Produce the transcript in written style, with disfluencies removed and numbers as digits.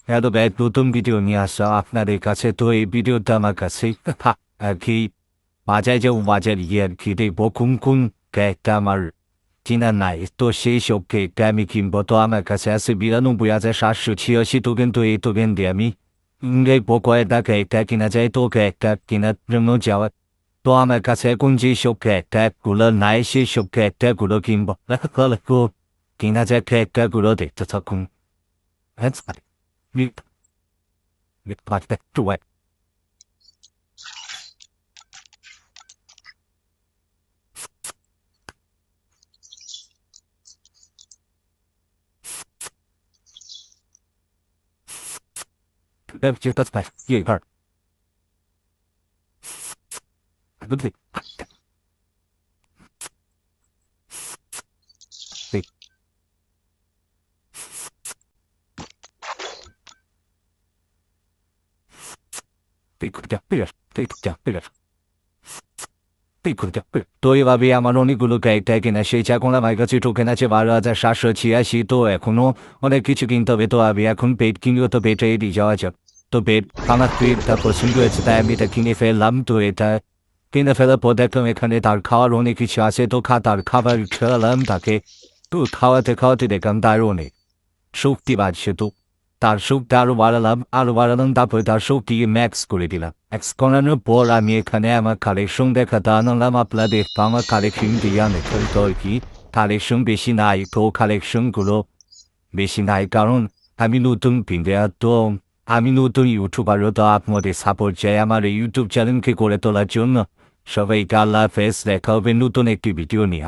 Hello ভাই, নতুন video নিয়ে আসা আপনাদের কাছে। তো এই ভিডিওটা আমার কাছে আর কি বাজায় যে বাজার আর কি দেখবো কোন কোন কেকটা আমার চেনা নাই। তো সেই সব কেকটা আমি কিনবো। তো আমার কাছে আছে ৯২,৭৮৬ টোকেন। তো এই টোকেন দিয়ে আমি দেখবো কয়েকটা কেকটা কিনা যায়। তো কেকটা কেনার জন্য যাওয়া, তো আমার কাছে এখন যেসব কেকটাগুলো নাই সেই সব কেকটাগুলো কিনবো। কিনা যায় কেকটাগুলো দেখতে থাকুন। হ্যাঁ, like to it. That's my you heard. Good thing. তো এভাবে আমার অনেকগুলো ক্যারেক্টার কেনা, সেই এখন আমার কাছে টোকেন আছে ১২,৭৮৬। তো এখনো অনেক কিছু কিনতে হবে। তো আমি এখন পেট কিনবো। তো পেটে দিয়ে যাওয়া যাক। তো পেট আমার পেটটা পছন্দ হয়েছে তাই আমি এটা কিনে ফেললাম। তো এটা কিনে ফেলার পর দেখলাম এখানে তার খাওয়ার অনেক কিছু আছে। তো তার খাবার খেলাম তাকে। তো খাওয়াতে খাওয়াতে দেখলাম তার অনেক শক্তি বাড়ছে। তো তার শক্তি আরো বাড়ালাম তারপরে তার শক্তি ম্যাক্স করে দিলাম। ম্যাক্স করানোর পর আমি এখানে আমার কালেকশন দেখাতে আনলাম আপনাদের। তো আমার কালেকশন দিয়ে আমি তো আর কি কালেকশন বেশি নাই। তো কালেকশনগুলো বেশি নাই কারণ আমি নতুন প্লেয়ার। তো আমি নতুন ইউটিউবারও। তো আপনাদের সাপোর্ট চাই আমার এই ইউটিউব চ্যানেলকে করে তোলার জন্য। সবাইকে আল্লাহ হাফেজ, দেখা হবে নতুন একটি ভিডিও নিয়ে।